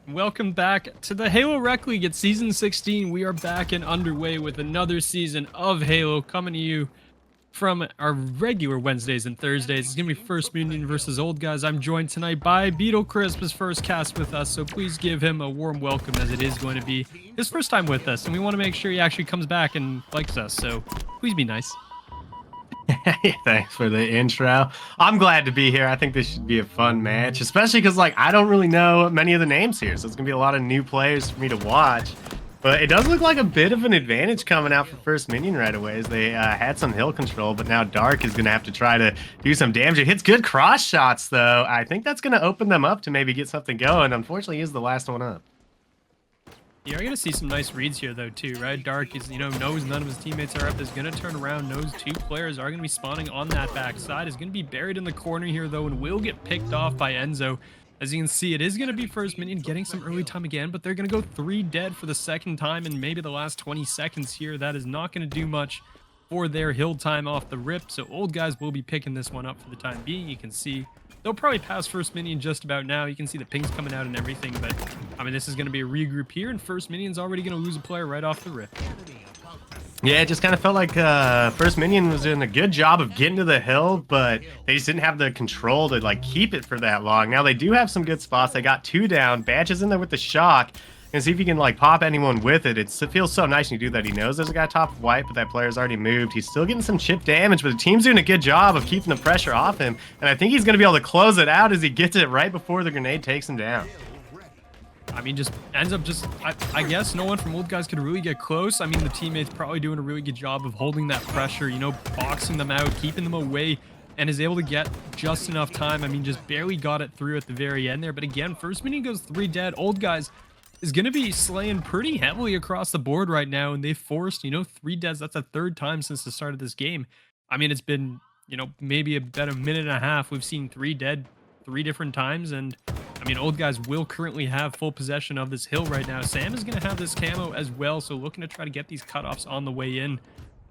Welcome back to the Halo Rec League at Season 16. We are back and underway with another season of Halo coming to you from our regular Wednesdays and Thursdays. It's going to be First Minion versus Old Guys. I'm joined tonight by Beetle Crisp, his first cast with us, so please give him a warm welcome as it is going to be his first time with us, and we want to make sure he actually comes back and likes us, so please be nice. Thanks for the intro. I'm glad to be here. I think this should be a fun match, especially because I don't really know many of the names here, so it's gonna be a lot of new players for me to watch. But it does look like a bit of an advantage coming out for First Minion right away, as they had some hill control, but now Dark is gonna have to try to do some damage. It hits good cross shots though. I think that's gonna open them up to maybe get something going. Unfortunately, he's the last one up. You're going to see some nice reads here, though, too, right? Dark is, knows none of his teammates are up, is going to turn around, knows two players are going to be spawning on that backside, is going to be buried in the corner here, though, and will get picked off by Enzo. As you can see, it is going to be First Minion getting some early time again, but they're going to go 3 dead for the second time in maybe the last 20 seconds here. That is not going to do much for their hill time off the rip, so Old Guys will be picking this one up for the time being. You can see they'll probably pass First Minion just about now. You can see the pings coming out and everything, but I mean, this is going to be a regroup here, and First Minion's already going to lose a player right off the rip. Yeah, it just kind of felt like First Minion was doing a good job of getting to the hill, but they just didn't have the control to keep it for that long. Now they do have some good spots. They got 2 down. Batch is in there with the shock. And see if you can pop anyone with it. It feels so nice when you do that. He knows there's a guy top white, but that player's already moved. He's still getting some chip damage, but the team's doing a good job of keeping the pressure off him. And I think he's going to be able to close it out as he gets it right before the grenade takes him down. I mean, just ends up I guess no one from Old Guys could really get close. I mean, the teammates probably doing a really good job of holding that pressure, boxing them out, keeping them away, and is able to get just enough time. I mean, just barely got it through at the very end there. But again, First Minion goes 3 dead. Old Guys is going to be slaying pretty heavily across the board right now, and they've forced, 3 deaths. That's the 3rd time since the start of this game. I mean, it's been, maybe about a minute and a half. We've seen 3 dead 3 different times, and I mean, Old Guys will currently have full possession of this hill right now. Sam is going to have this camo as well, so looking to try to get these cutoffs on the way in,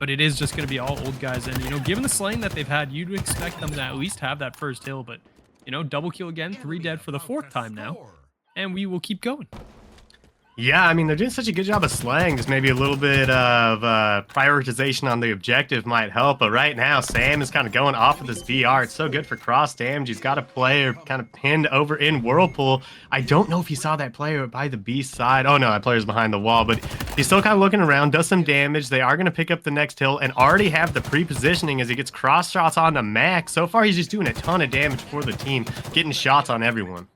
but it is just going to be all Old Guys, and, given the slaying that they've had, you'd expect them to at least have that first hill, but, double kill again, 3 dead for the 4th time now, and we will keep going. Yeah, I mean, they're doing such a good job of slaying. Just maybe a little bit of prioritization on the objective might help. But right now, Sam is kind of going off of this VR. It's so good for cross damage. He's got a player kind of pinned over in Whirlpool. I don't know if you saw that player by the B side. Oh, no, that player's behind the wall. But he's still kind of looking around, does some damage. They are going to pick up the next hill and already have the pre-positioning as he gets cross shots on the Max. So far, he's just doing a ton of damage for the team, getting shots on everyone.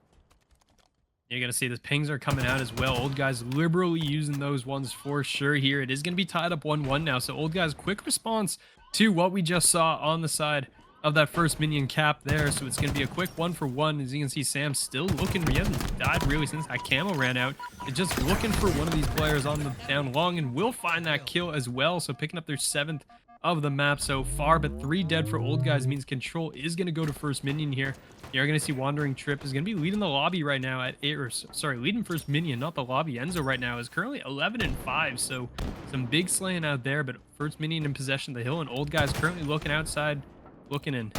You're going to see the pings are coming out as well. Old Guys liberally using those ones for sure here. It is going to be tied up 1-1 now. So Old Guys, quick response to what we just saw on the side of that First Minion cap there. So it's going to be a quick 1-for-1. As you can see, Sam still looking. He hasn't died really since that camo ran out. It's just looking for one of these players on the down long, and will find that kill as well. So picking up their 7th of the map so far, but 3 dead for Old Guys means control is going to go to First Minion here. You're going to see Wandering Trip is going to be leading the lobby right now at 8, or sorry, leading First Minion, not the lobby. Enzo right now is currently 11-5, so some big slaying out there, but First Minion in possession of the hill, and Old Guys currently looking outside, looking in.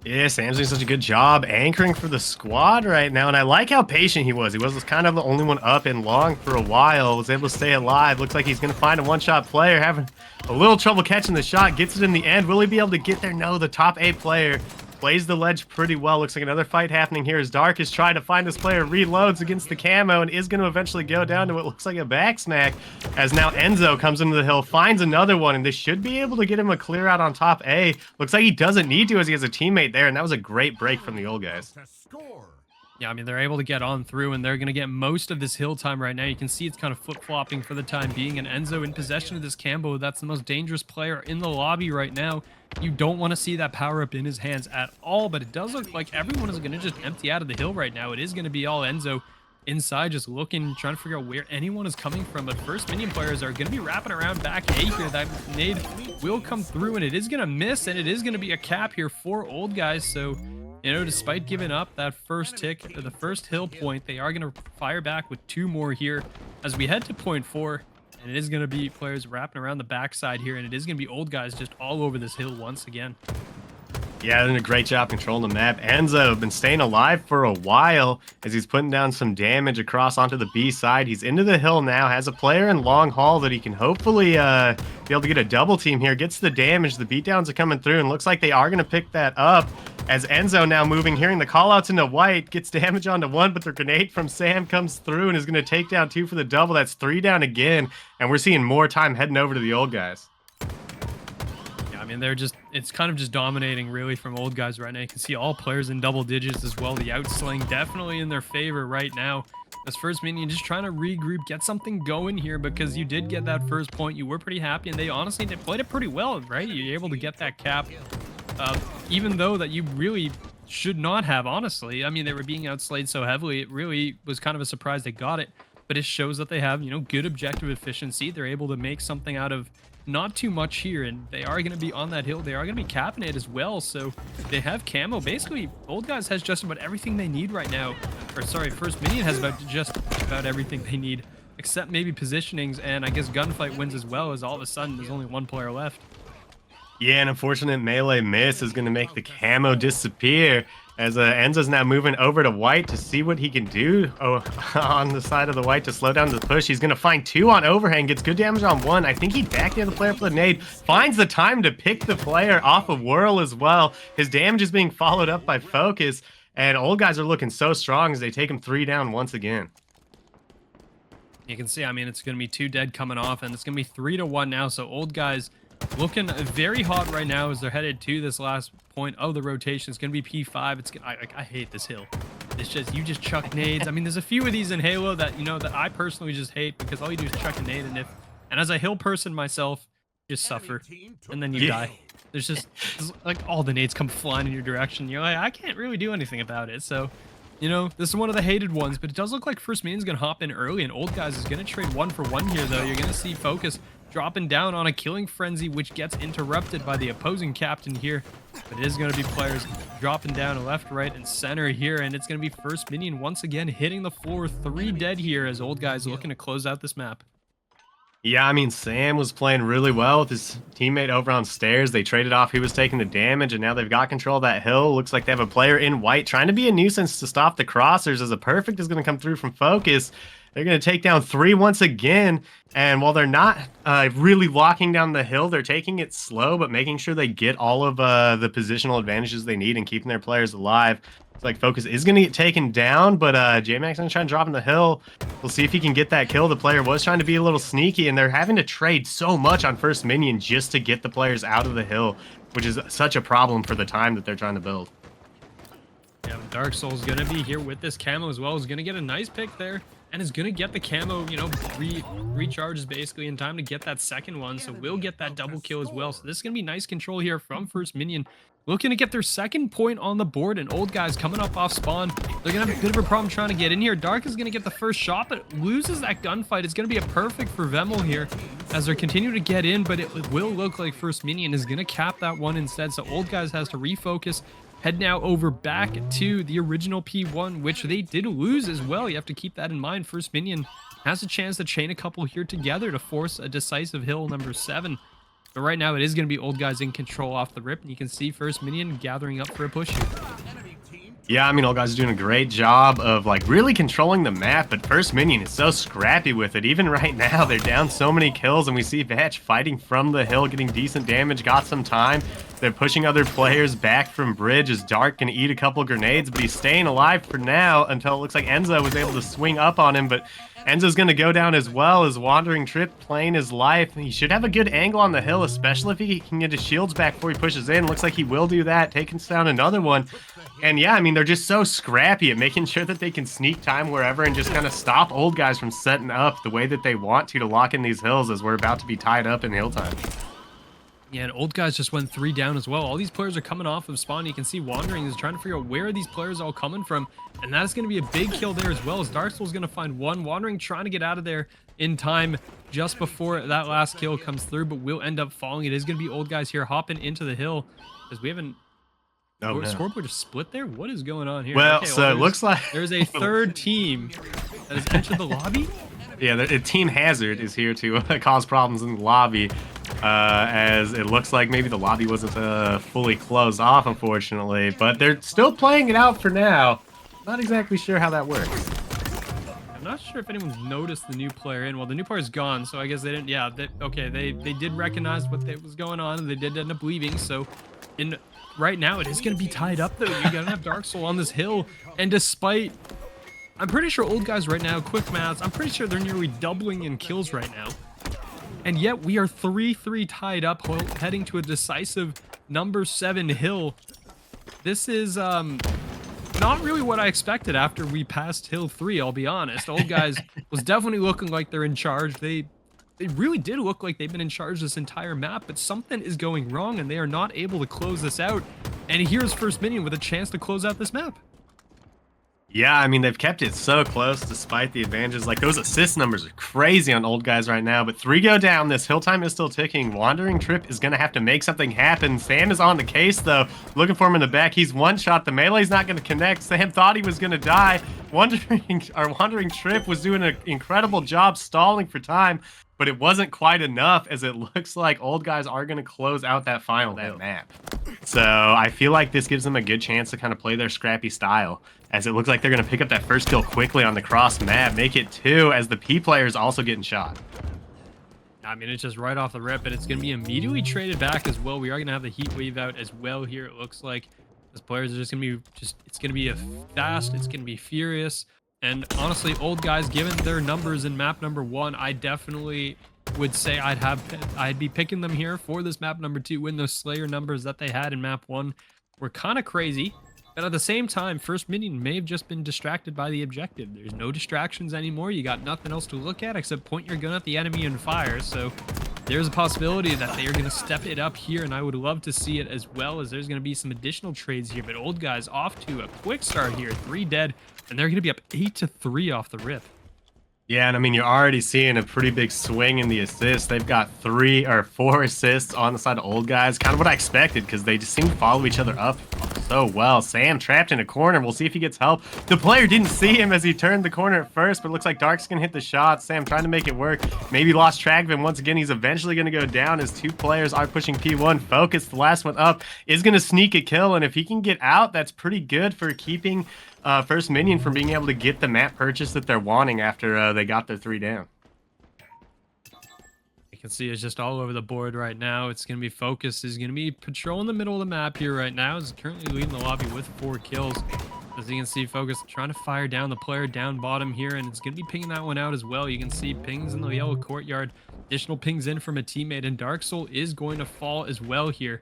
Yeah, Sam's doing such a good job anchoring for the squad right now, and I like how patient he was. He was kind of the only one up and long for a while, was able to stay alive. Looks like he's going to find a one-shot player, having a little trouble catching the shot, gets it in the end. Will he be able to get there? No, the top 8 player plays the ledge pretty well. Looks like another fight happening here as Dark is trying to find this player, reloads against the camo, and is going to eventually go down to what looks like a back smack, as now Enzo comes into the hill, finds another one, and this should be able to get him a clear out on top A. Looks like he doesn't need to, as he has a teammate there, and that was a great break from the Old Guys. Yeah, I mean, they're able to get on through, and they're going to get most of this hill time right now. You can see it's kind of flip-flopping for the time being, and Enzo in possession of this Cambo. That's the most dangerous player in the lobby right now. You don't want to see that power-up in his hands at all, but it does look like everyone is going to just empty out of the hill right now. It is going to be all Enzo inside, just looking, trying to figure out where anyone is coming from, but First Minion players are going to be wrapping around back A here. That nade will come through, and it is going to miss, and it is going to be a cap here for Old Guys, so despite giving up that first tick, or the first hill point, they are going to fire back with 2 more here as we head to point 4. And it is going to be players wrapping around the backside here, and it is going to be Old Guys just all over this hill once again. Yeah, doing a great job controlling the map. Enzo been staying alive for a while as he's putting down some damage across onto the B side. He's into the hill now, has a player in long haul that he can hopefully be able to get a double team here. Gets the damage, the beatdowns are coming through, and looks like they are going to pick that up as Enzo now moving, hearing the callouts into white, gets damage onto one, but the grenade from Sam comes through and is going to take down 2 for the double. That's 3 down again, and we're seeing more time heading over to the old guys. I mean, it's kind of just dominating really from old guys right now. You can see all players in double digits as well. The outslaying definitely in their favor right now. As First Minion just trying to regroup, get something going here because you did get that first point. You were pretty happy, and they honestly played it pretty well, right? You're able to get that cap, even though that you really should not have, honestly. I mean, they were being outslayed so heavily. It really was kind of a surprise they got it, but it shows that they have, you know, good objective efficiency. They're able to make something out of not too much here, and they are going to be on that hill. They are going to be capping it as well, so they have camo. Basically, old guys has just about everything they need right now. Or sorry, First Minion has just about everything they need, except maybe positionings, and I guess gunfight wins as well, as all of a sudden there's only one player left. Yeah, an unfortunate melee miss is going to make the camo disappear as Enzo's now moving over to white to see what he can do on the side of the white to slow down the push. He's going to find 2 on overhang, gets good damage on 1. I think he backed the player for the nade, finds the time to pick the player off of Whirl as well. His damage is being followed up by Focus, and old guys are looking so strong as they take him 3 down once again. You can see, I mean, it's going to be 2 dead coming off, and it's going to be 3-1 now, so old guys looking very hot right now as they're headed to this last point of the rotation. It's going to be P5. I hate this hill. It's just, you just chuck nades. I mean, there's a few of these in Halo that, you know, that I personally just hate because all you do is chuck a nade, and as a hill person myself, just suffer, and then you die. There's like all the nades come flying in your direction. You're like, I can't really do anything about it. So, you know, this is one of the hated ones, but it does look like First Minion's going to hop in early, and old guys is going to trade 1 for 1 here, though. You're going to see Focus dropping down on a killing frenzy, which gets interrupted by the opposing captain here. But it is going to be players dropping down left, right, and center here, and it's going to be First Minion once again hitting the floor. 3 dead here as old guys looking to close out this map. Yeah, I mean, Sam was playing really well with his teammate over on stairs. They traded off. He was taking the damage, and now they've got control of that hill. Looks like they have a player in white trying to be a nuisance to stop the crossers as a perfect is going to come through from Focus. They're going to take down 3 once again, and while they're not really locking down the hill, they're taking it slow, but making sure they get all of the positional advantages they need and keeping their players alive. It's like Focus is going to get taken down, but J-Max going to try and drop in the hill. We'll see if he can get that kill. The player was trying to be a little sneaky, and they're having to trade so much on First Minion just to get the players out of the hill, which is such a problem for the time that they're trying to build. Yeah, Dark Soul's going to be here with this camo as well. He's going to get a nice pick there, and is going to get the camo, you know, recharges basically in time to get that second one. So we'll get that double kill as well. So this is going to be nice control here from First Minion. Looking to get their second point on the board, and old guys coming up off spawn. They're going to have a bit of a problem trying to get in here. Dark is going to get the first shot, but loses that gunfight. It's going to be a perfect for Vemel here as they're continuing to get in, but it will look like First Minion is going to cap that one instead. So old guys has to refocus. Head now over back to the original P1, which they did lose as well. You have to keep that in mind. First Minion has a chance to chain a couple here together to force a decisive hill number 7. But right now, it is going to be old guys in control off the rip, and you can see First Minion gathering up for a push here. Yeah, I mean, old guys are doing a great job of, like, really controlling the map, but First Minion is so scrappy with it. Even right now, they're down so many kills, and we see Batch fighting from the hill, getting decent damage, got some time. They're pushing other players back from bridge as Dark can eat a couple grenades, but he's staying alive for now until it looks like Enzo was able to swing up on him, but Enzo's going to go down as well as Wandering Trip playing his life. He should have a good angle on the hill, especially if he can get his shields back before he pushes in. Looks like he will do that, taking down another one. And yeah, I mean, they're just so scrappy at making sure that they can sneak time wherever and just kind of stop old guys from setting up the way that they want to lock in these hills as we're about to be tied up in hill time. Yeah, and old guys just went 3 down as well. All these players are coming off of spawn. You can see Wandering is trying to figure out where are these players all coming from, and that's going to be a big kill there as well as Dark Soul's going to find one. Wandering trying to get out of there in time just before that last kill comes through, but will end up falling. It is going to be old guys here hopping into the hill because we haven't... Oh, no. Scoreboard just split there? What is going on here? Well, okay, so it looks like... There's a third team that has entered the lobby? Yeah, Team Hazard is here to cause problems in the lobby. as it looks like maybe the lobby wasn't fully closed off, unfortunately. But they're still playing it out for now. Not exactly sure how that works. I'm not sure if anyone's noticed the new player in. Well, the new player's gone, so I guess they didn't. Yeah, okay, they did recognize what was going on, and they did end up leaving. So, right now, it is going to be tied up, though. You're going to have Dark Soul on this hill, and despite... I'm pretty sure old guys right now, quick maths, I'm pretty sure they're nearly doubling in kills right now. And yet, we are 3-3 tied up, heading to a decisive number 7 hill. This is... not really what I expected after we passed Hill 3, I'll be honest. Old guys was definitely looking like they're in charge. They really did look like they've been in charge this entire map, but something is going wrong and they are not able to close this out. And here's First Minion with a chance to close out this map. Yeah, I mean, they've kept it so close despite the advantages. Like, those assist numbers are crazy on old guys right now, but 3 go down. This hill time is still ticking. Wandering Trip is going to have to make something happen. Sam is on the case, though. Looking for him in the back. He's one shot. The melee's not going to connect. Sam thought he was going to die. Wandering Trip was doing an incredible job stalling for time, but it wasn't quite enough, as it looks like old guys are going to close out that final map. So I feel like this gives them a good chance to kind of play their scrappy style, as it looks like they're going to pick up that first kill quickly on the cross map, make it 2, as the P player is also getting shot. I mean, it's just right off the rip, and it's going to be immediately traded back as well. We are going to have the heat wave out as well here, it looks like. These players are just going to be it's going to be a fast, it's going to be furious. And honestly, old guys, given their numbers in map number 1, I definitely would say I'd be picking them here for this map number 2, when those Slayer numbers that they had in map 1 were kind of crazy. But at the same time, First Minion may have just been distracted by the objective. There's no distractions anymore. You got nothing else to look at except point your gun at the enemy and fire. So there's a possibility that they are going to step it up here, and I would love to see it, as well as there's going to be some additional trades here. But old guys off to a quick start here, 3 dead, and they're going to be up 8-3 off the rip. Yeah, and I mean, you're already seeing a pretty big swing in the assists. They've got 3 or 4 assists on the side of old guys. Kind of what I expected, because they just seem to follow each other up so well. Sam trapped in a corner. We'll see if he gets help. The player didn't see him as he turned the corner at first, but it looks like Dark's going to hit the shot. Sam trying to make it work. Maybe lost track of him. Once again, he's eventually going to go down, as 2 players are pushing P1. Focus, the last one up, is going to sneak a kill, and if he can get out, that's pretty good for keeping First Minion from being able to get the map purchase that they're wanting after they got their 3 down. You can see it's just all over the board right now. It's going to be Focus. Is going to be patrolling the middle of the map here right now. Is currently leading the lobby with 4 kills. As you can see, Focus trying to fire down the player down bottom here, and it's going to be pinging that one out as well. You can see pings in the yellow courtyard. Additional pings in from a teammate, and Dark Soul is going to fall as well here.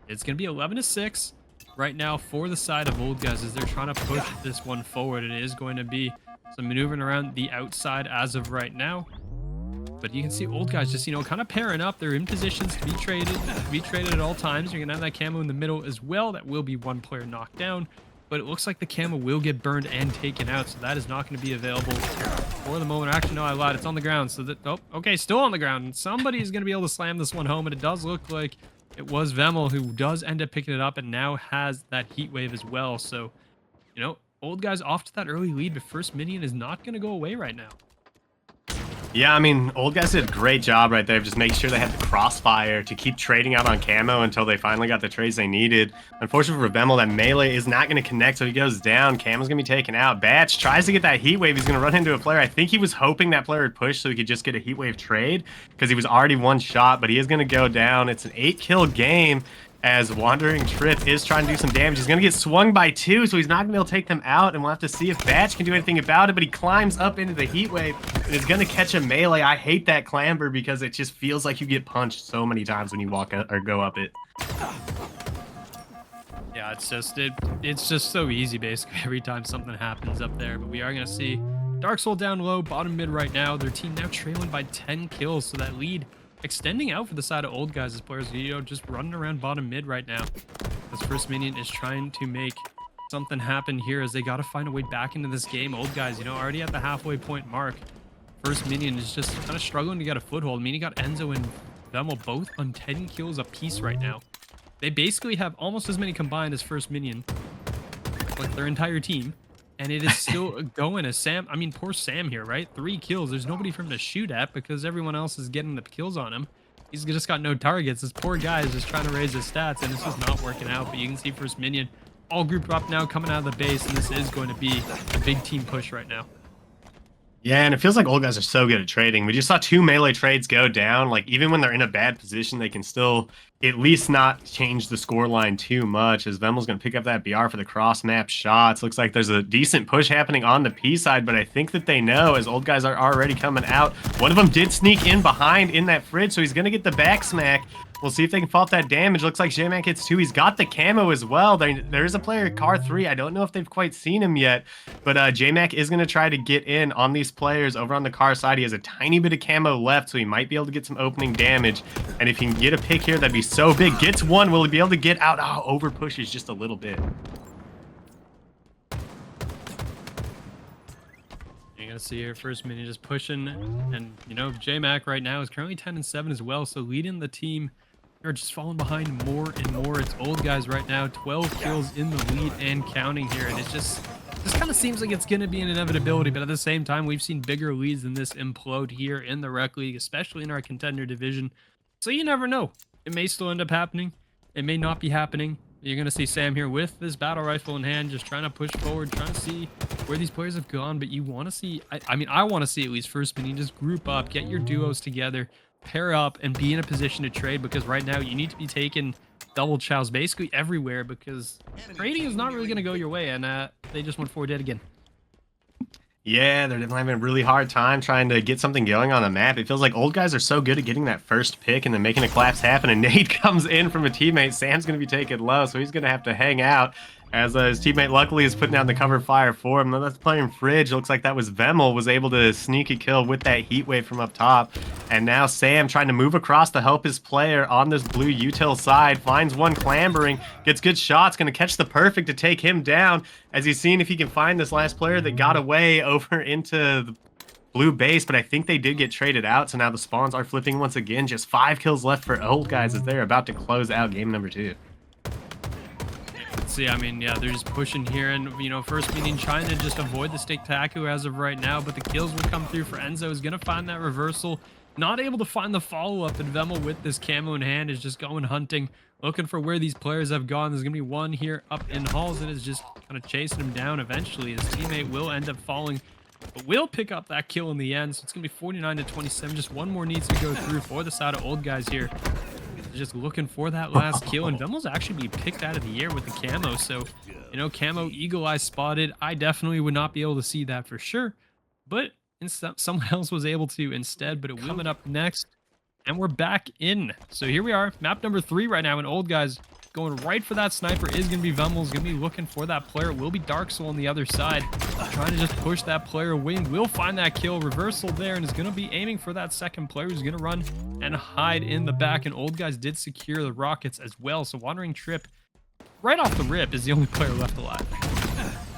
It's going to be 11-6. Right now for the side of old guys, as they're trying to push this one forward. It is going to be some maneuvering around the outside as of right now, but you can see old guys just, kind of pairing up. They're in positions to be traded at all times. You're gonna have that camo in the middle as well. That will be 1 player knocked down, but it looks like the camo will get burned and taken out, so that is not going to be available for the moment. Actually, no, I lied, it's on the ground. So that, oh, okay, still on the ground. Somebody is going to be able to slam this one home, and it does look like it was Vemel who does end up picking it up and now has that heat wave as well. So, old guys off to that early lead, but First Minion is not going to go away right now. Yeah, I mean, old guys did a great job right there of just making sure they had the crossfire to keep trading out on camo until they finally got the trades they needed. Unfortunately for Vemel, that melee is not going to connect, so he goes down. Camo's going to be taken out. Batch tries to get that heat wave. He's going to run into a player. I think he was hoping that player would push so he could just get a heat wave trade, because he was already 1 shot, but he is going to go down. It's an 8-kill game, as Wandering Trip is trying to do some damage. He's going to get swung by 2, so he's not going to be able to take them out, and we'll have to see if Batch can do anything about it, but he climbs up into the heat wave and is going to catch a melee. I hate that clamber, because it just feels like you get punched so many times when you walk up, or go up it. Yeah, it's just so easy basically every time something happens up there. But we are going to see Dark Soul down low, bottom mid right now. Their team now trailing by 10 kills, so that lead extending out for the side of old guys as players, just running around bottom mid right now. This First Minion is trying to make something happen here, as they got to find a way back into this game. Old guys, already at the halfway point mark. First Minion is just kind of struggling to get a foothold. I mean, he got Enzo and Vemel both on 10 kills apiece right now. They basically have almost as many combined as First Minion, like their entire team. And it is still going as Sam. I mean, poor Sam here, right? 3 kills. There's nobody for him to shoot at, because everyone else is getting the kills on him. he's just got no targets. This poor guy is just trying to raise his stats, and it's just not working out. But you can see First Minion all grouped up now, coming out of the base, and this is going to be a big team push right now. Yeah, and it feels like old guys are so good at trading. We just saw 2 melee trades go down. Like, even when they're in a bad position, they can still at least not change the scoreline too much, as Vemel's going to pick up that BR for the cross-map shots. Looks like there's a decent push happening on the P side, but I think that they know, as old guys are already coming out. One of them did sneak in behind in that fridge, so he's going to get the back smack. We'll see if they can fault that damage. Looks like JMac hits 2. He's got the camo as well. There is a player, Car 3. I don't know if they've quite seen him yet, but JMac is going to try to get in on these players over on the Car side. He has a tiny bit of camo left, so he might be able to get some opening damage. And if he can get a pick here, that'd be so big. Gets one. Will he be able to get out? Oh, over pushes just a little bit. You're going to see here First Minion just pushing. And, you know, JMac right now is currently 10-7 as well, so leading the team. They're just falling behind more and more. It's old guys right now, 12 kills in the lead and counting here. And it's just kind of seems like it's going to be an inevitability. But at the same time, we've seen bigger leads than this implode here in the Rec League, especially in our Contender division. So you never know. It may still end up happening. It may not be happening. You're going to see Sam here with this battle rifle in hand, just trying to push forward, trying to see where these players have gone. But you want to see, I mean, I want to see at least First Minion just group up, get your duos together, pair up, and be in a position to trade, because right now you need to be taking double chows basically everywhere, because trading is not really going to go your way, and they just went 4 dead again. Yeah, they're definitely having a really hard time trying to get something going on the map. It feels like old guys are so good at getting that first pick and then making a collapse happen. And nade comes in from a teammate. Sam's going to be taken low, so he's going to have to hang out, as his teammate luckily is putting down the cover fire for him. Now that's playing Fridge. Looks like that was Vemel, was able to sneak a kill with that heat wave from up top. And now Sam trying to move across to help his player on this blue util side. Finds one clambering, gets good shots, going to catch the perfect to take him down, as he's seeing if he can find this last player that got away over into the blue base. But I think they did get traded out, so now the spawns are flipping once again. Just 5 kills left for old guys as they're about to close out game number 2. See, I mean, yeah, they're just pushing here, and, you know, First Minion trying to just avoid the stick taku as of right now, but the kills would come through for Enzo. Is going to find that reversal, not able to find the follow-up, and Vemel with this camo in hand is just going hunting, looking for where these players have gone. There's going to be one here up in halls, and is just kind of chasing him down eventually. His teammate will end up falling, but will pick up that kill in the end, so it's going to be 49-27. Just one more needs to go through for the side of old guys here. Just looking for that last kill, and Vemel's actually being picked out of the air with the camo. So, you know, camo eagle eye spotted. I definitely would not be able to see that for sure, but someone else was able to instead. But it will coming up next, and we're back in. So here we are, map number 3 right now, and old guys going right for that sniper is going to be Vemel's. Going to be looking for that player. It will be Dark Soul on the other side, trying to just push that player away. Will find that kill, reversal there, and is going to be aiming for that second player who's going to run and hide in the back. And old guys did secure the rockets as well, so Wandering Trip right off the rip is the only player left alive.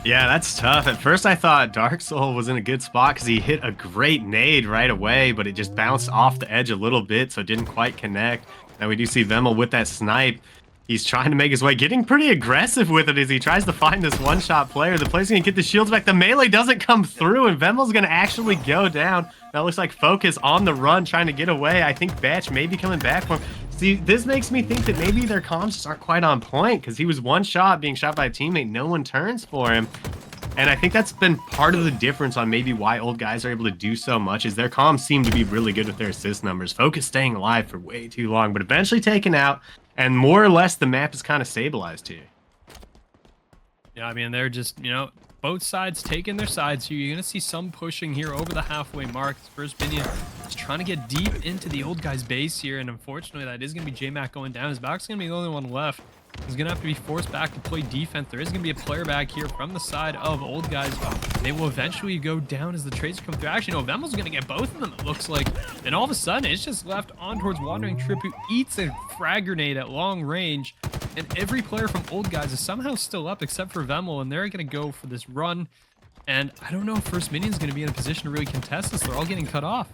Yeah, that's tough. At first I thought Dark Soul was in a good spot because he hit a great nade right away, but it just bounced off the edge a little bit, so it didn't quite connect. Now we do see Vemel with that snipe. He's trying to make his way, getting pretty aggressive with it as he tries to find this one-shot player. The player's going to get the shields back. The melee doesn't come through, and Vemel's going to actually go down. That looks like Focus on the run, trying to get away. I think Batch may be coming back for him. See, this makes me think that maybe their comms just aren't quite on point, because he was one shot being shot by a teammate. No one turns for him. And I think that's been part of the difference on maybe why old guys are able to do so much, is their comms seem to be really good with their assist numbers. Focus staying alive for way too long, but eventually taken out. And more or less, the map is kind of stabilized here. Yeah, I mean, they're just, you know, both sides taking their sides here. You're going to see some pushing here over the halfway mark. First Minion is trying to get deep into the old guy's base here, and unfortunately, that is going to be JMac going down. His back's going to be the only one left. He's going to have to be forced back to play defense. There is going to be a player back here from the side of old guys. They will eventually go down as the trades come through. Actually, no, Vemel's going to get both of them, it looks like. And all of a sudden, it's just left on towards Wandering Trip, who eats a frag grenade at long range. And every player from old guys is somehow still up except for Vemel, and they're going to go for this run. And I don't know if First Minion is going to be in a position to really contest this. They're all getting cut off.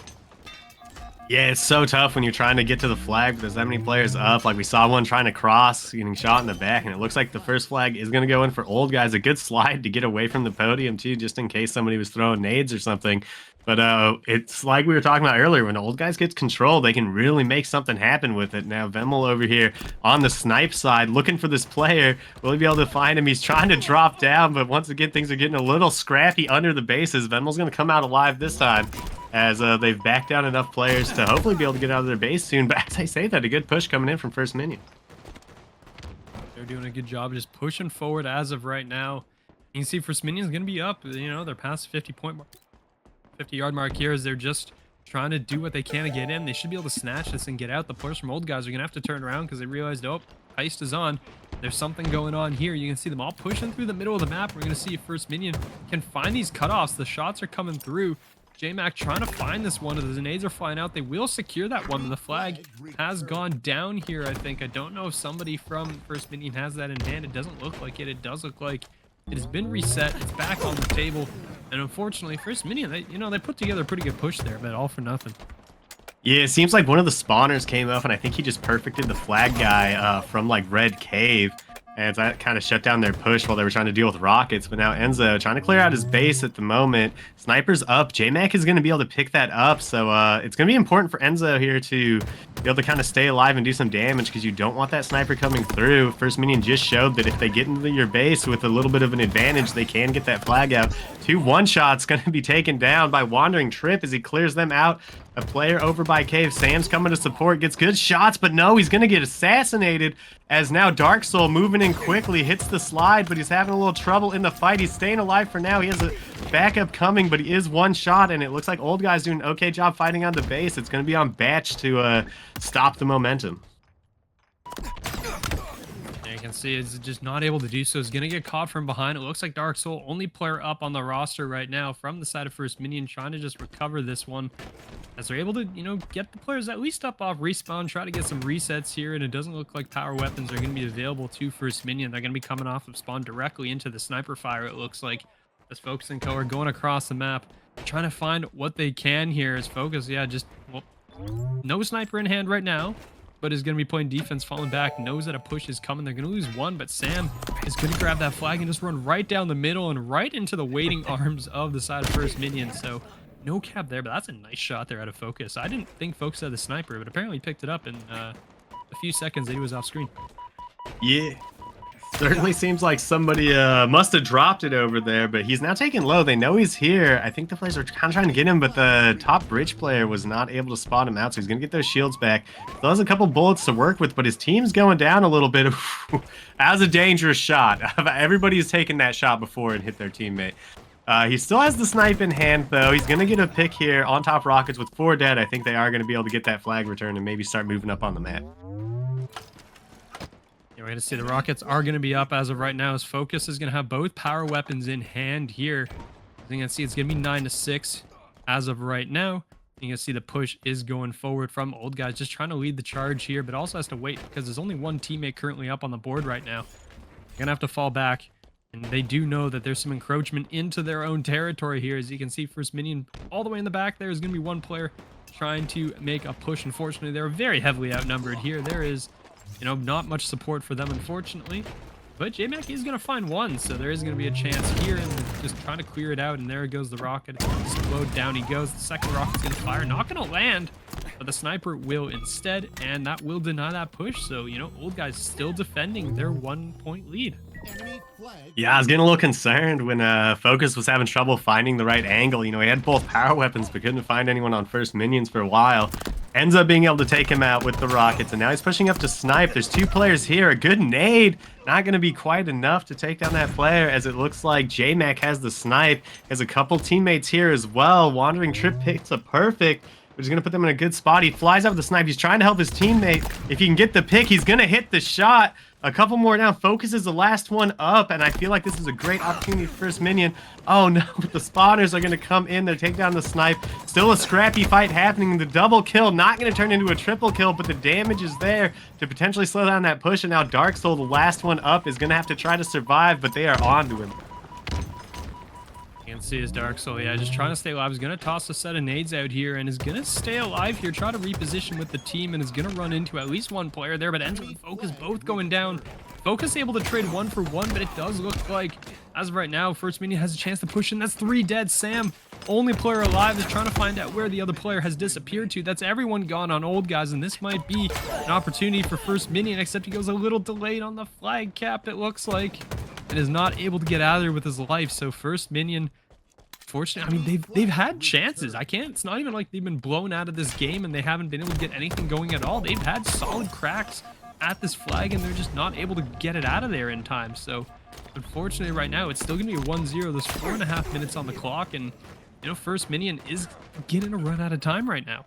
Yeah, it's so tough when you're trying to get to the flag, but there's that many players up. Like, we saw one trying to cross, getting shot in the back, and it looks like the first flag is going to go in for old guys. A good slide to get away from the podium, too, just in case somebody was throwing nades or something. But it's like we were talking about earlier. When old guys get control, they can really make something happen with it. Now Vemel over here on the snipe side, looking for this player. Will he be able to find him? He's trying to drop down, but once again, things are getting a little scrappy under the bases. Vemel's going to come out alive this time, as they've backed down enough players to hopefully be able to get out of their base soon. But as I say that, a good push coming in from First Minion. They're doing a good job just pushing forward as of right now. You can see First Minion's going to be up. You know, they're past 50-yard mark here as they're just trying to do what they can to get in. They should be able to snatch this and get out. The players from old guys are going to have to turn around because they realized, oh, heist is on. There's something going on here. You can see them all pushing through the middle of the map. We're going to see if First Minion can find these cutoffs. The shots are coming through. J-Mac trying to find this one. The nades are flying out. They will secure that one. The flag has gone down here, I think. I don't know if somebody from First Minion has that in hand. It doesn't look like it. It does look like it has been reset. It's back on the table. And unfortunately, First Minion, they put together a pretty good push there, but all for nothing. Yeah, it seems like one of the spawners came up, and I think he just perfected the flag guy from, like, Red Cave. And that kind of shut down their push while they were trying to deal with rockets. But now Enzo trying to clear out his base at the moment. Sniper's up. J-Mac is going to be able to pick that up. So it's going to be important for Enzo here to be able to kind of stay alive and do some damage, because you don't want that sniper coming through. First Minion just showed that if they get into your base with a little bit of an advantage, they can get that flag out. 2 one-shots going to be taken down by Wandering Trip as he clears them out. A player over by Cave. Sam's coming to support, gets good shots, but no, he's going to get assassinated as now Dark Soul moving in quickly, hits the slide, but he's having a little trouble in the fight. He's staying alive for now. He has a backup coming, but he is one shot, and it looks like old guy's doing an okay job fighting on the base. It's going to be on Batch to stop the momentum. You can see it's just not able to do so. He's going to get caught from behind. It looks like Dark Soul, only player up on the roster right now from the side of First Minion, trying to just recover this one. As they're able to, get the players at least up off respawn, try to get some resets here, and it doesn't look like power weapons are going to be available to First Minion. They're going to be coming off of spawn directly into the sniper fire, it looks like. As Focus and Co are going across the map, trying to find what they can here. As Focus, no sniper in hand right now, but is going to be playing defense, falling back, knows that a push is coming. They're going to lose one, but Sam is going to grab that flag and just run right down the middle and right into the waiting arms of the side of First Minion. So no cap there, but that's a nice shot there out of Focus. I didn't think Focus had the sniper, but apparently he picked it up in a few seconds that he was off screen. Yeah, certainly seems like somebody must have dropped it over there, but he's now taken low. They know he's here. I think the players are kind of trying to get him, but the top bridge player was not able to spot him out, so he's going to get those shields back. Still has a couple bullets to work with, but his team's going down a little bit. That was a dangerous shot. Everybody's taken that shot before and hit their teammate. He still has the snipe in hand, though. He's going to get a pick here on top rockets with 4 dead. I think they are going to be able to get that flag return and maybe start moving up on the map. Yeah, we're going to see the rockets are going to be up as of right now, as Focus is going to have both power weapons in hand here. You can see it's going to be 9-6 as of right now. You can see the push is going forward from old guys, just trying to lead the charge here, but also has to wait because there's only one teammate currently up on the board right now. They're going to have to fall back. And they do know that there's some encroachment into their own territory here. As you can see, First Minion all the way in the back, there is going to be one player trying to make a push. Unfortunately, they're very heavily outnumbered here. There is, not much support for them, unfortunately. But J-Mac is going to find one, so there is going to be a chance here, and just trying to clear it out. And there goes the rocket. Explode, down he goes. The second rocket's going to fire. Not going to land, but the sniper will instead, and that will deny that push. So, old guys still defending their 1-point lead. Yeah, I was getting a little concerned when Focus was having trouble finding the right angle. He had both power weapons, but couldn't find anyone on First Minions for a while. Ends up being able to take him out with the rockets, and now he's pushing up to snipe. There's 2 players here. A good nade. Not going to be quite enough to take down that player, as it looks like J-Mac has the snipe. Has a couple teammates here as well. Wandering Trip picks a perfect, which is going to put them in a good spot. He flies out with the snipe. He's trying to help his teammate. If he can get the pick, he's going to hit the shot. A couple more down. Focus is the last one up, and I feel like this is a great opportunity for First Minion. Oh no, but the spawners are going to come in. They take down the snipe. Still a scrappy fight happening. The double kill not going to turn into a triple kill, but the damage is there to potentially slow down that push. And now Dark Soul, the last one up, is going to have to try to survive, but they are on to him. You can see his Dark Soul, yeah, just trying to stay alive. He's going to toss a set of nades out here and is going to stay alive here, try to reposition with the team, and is going to run into at least one player there, but Enzo and Focus both going down. Focus able to trade 1 for 1, but it does look like, as of right now, First Minion has a chance to push in. That's 3 dead. Sam, only player alive, is trying to find out where the other player has disappeared to. That's everyone gone on Old Guys, and this might be an opportunity for First Minion, except he goes a little delayed on the flag cap, it looks like, and is not able to get out of there with his life. So First Minion, fortunately, I mean, they've had chances. It's not even like they've been blown out of this game and they haven't been able to get anything going at all. They've had solid cracks at this flag and they're just not able to get it out of there in time. So unfortunately right now it's still gonna be a 1-0. There's 4.5 minutes on the clock, and you know, First Minion is getting a run out of time right now.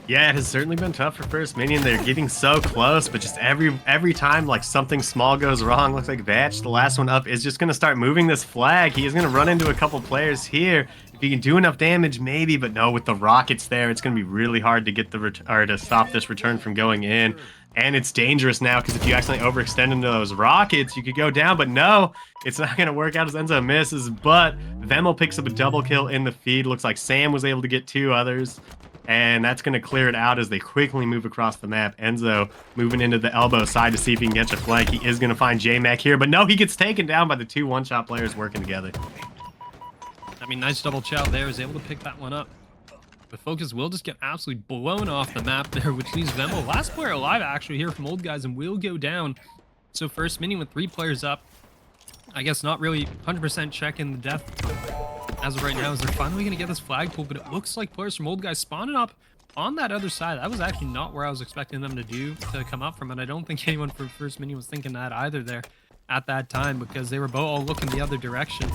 Yeah, it has certainly been tough for First Minion. They're getting so close, but just every time like something small goes wrong, looks like Vatch, the last one up, is just going to start moving this flag. He is going to run into a couple players here. If he can do enough damage, maybe, but no, with the rockets there, it's going to be really hard to get the to stop this return from going in. And it's dangerous now because if you accidentally overextend into those rockets, you could go down, but no, it's not going to work out as Enzo misses. But Vemel picks up a double kill in the feed. Looks like Sam was able to get 2 others. And that's going to clear it out as they quickly move across the map. Enzo moving into the elbow side to see if he can get a flank. He is going to find J-Mac here, but no, he gets taken down by the 2 one-shot players working together. I mean, nice double chow there. Is able to pick that one up. But Focus will just get absolutely blown off the map there, which leaves Vemel, last player alive actually here from Old Guys, and will go down. So First Minion with 3 players up. I guess not really 100% checking the death as of right now, as they're finally going to get this flag pull, but it looks like players from Old Guys spawning up on that other side. That was actually not where I was expecting them to come up from, and I don't think anyone from First Minion was thinking that either there at that time, because they were both all looking the other direction.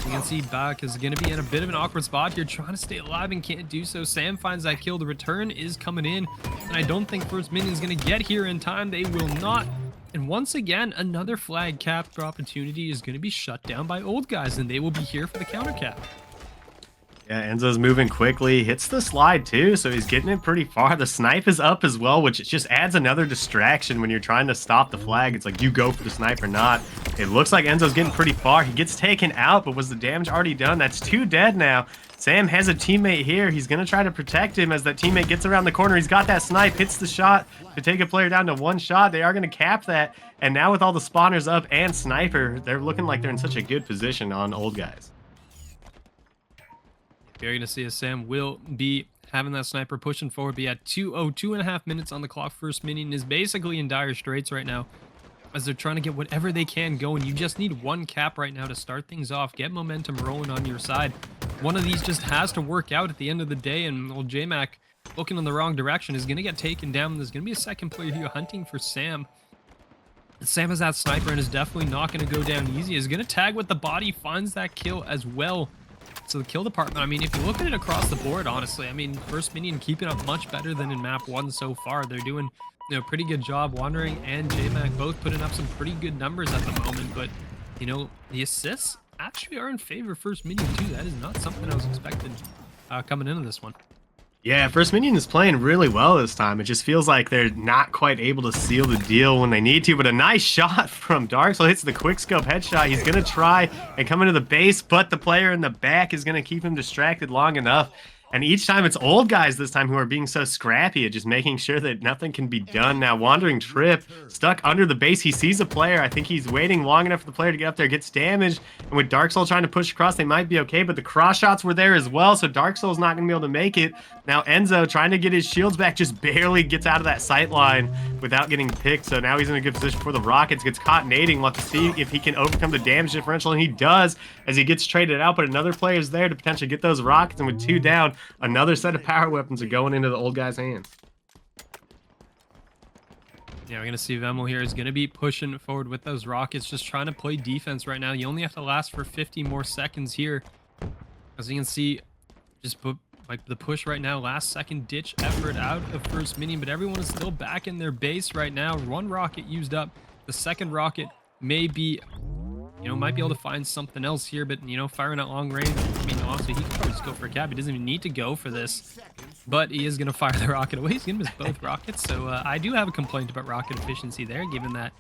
You can see Buck is going to be in a bit of an awkward spot here, trying to stay alive and can't do so. Sam finds that kill. The return is coming in, and I don't think First Minion is going to get here in time. They will not. And once again, another flag cap opportunity is going to be shut down by Old Guys, and they will be here for the counter cap. Yeah, Enzo's moving quickly, hits the slide too, so he's getting it pretty far. The snipe is up as well, which just adds another distraction when you're trying to stop the flag. It's like, you go for the snipe or not. It looks like Enzo's getting pretty far. He gets taken out, but was the damage already done? That's 2 dead now. Sam has a teammate here. He's going to try to protect him as that teammate gets around the corner. He's got that snipe, hits the shot to take a player down to 1 shot. They are going to cap that, and now with all the spawners up and sniper, they're looking like they're in such a good position on Old Guys. You're going to see as Sam will be having that sniper pushing forward. But yeah, 2.5 minutes on the clock. First Minion is basically in dire straits right now, as they're trying to get whatever they can going. You just need 1 cap right now to start things off. Get momentum rolling on your side. One of these just has to work out at the end of the day, and old J-Mac, looking in the wrong direction, is going to get taken down. There's going to be a second player here hunting for Sam. Sam has that sniper and is definitely not going to go down easy. Is going to tag with the body, finds that kill as well. So the kill department, I mean, if you look at it across the board, honestly, I mean, First Minion keeping up much better than in map 1 so far. They're doing, you know, pretty good job. Wandering and J-Mac both putting up some pretty good numbers at the moment, but, you know, the assists actually are in favor of First Minion too. That is not something I was expecting coming into this one. Yeah, First Minion is playing really well this time. It just feels like they're not quite able to seal the deal when they need to, but a nice shot from Dark Soul hits the quickscope headshot. He's going to try and come into the base, but the player in the back is going to keep him distracted long enough. And each time it's Old Guys this time who are being so scrappy at just making sure that nothing can be done. Now Wandering Trip stuck under the base. He sees a player. I think he's waiting long enough for the player to get up there, gets damaged. And with Dark Soul trying to push across, they might be okay, but the cross shots were there as well, so Dark Soul's not going to be able to make it. Now Enzo, trying to get his shields back, just barely gets out of that sight line without getting picked. So now he's in a good position for the Rockets. Gets caught nading. We'll have to see if he can overcome the damage differential, and he does as he gets traded out, but another player's there to potentially get those Rockets, and with 2 down, another set of power weapons are going into the Old Guy's hands. Yeah, we're going to see Vemel here is going to be pushing forward with those Rockets, just trying to play defense right now. You only have to last for 50 more seconds here. As you can see, just put like the push right now, last second ditch effort out of First Minion, but everyone is still back in their base right now. 1 rocket used up. The second rocket may be, you know, might be able to find something else here, but, you know, firing at long range, I mean, honestly, he could probably just go for a cap. He doesn't even need to go for this, but he is going to fire the rocket away. He's going to miss both rockets, so I do have a complaint about rocket efficiency there, given that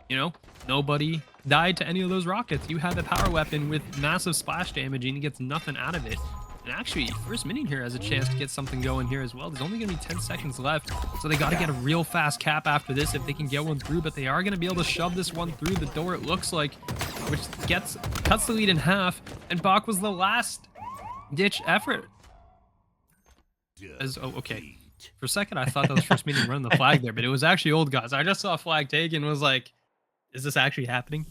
you know, nobody died to any of those rockets. You have a power weapon with massive splash damage and he gets nothing out of it. And actually, First Minion here has a chance to get something going here as well. There's only going to be 10 seconds left, so they got to get a real fast cap after this if they can get one through, but they are going to be able to shove this one through the door, it looks like, which cuts the lead in half, and Bach was the last ditch effort. Oh, okay. For a second, I thought that was First Minion running the flag there, but it was actually old guys. I just saw a flag taken and was like, is this actually happening?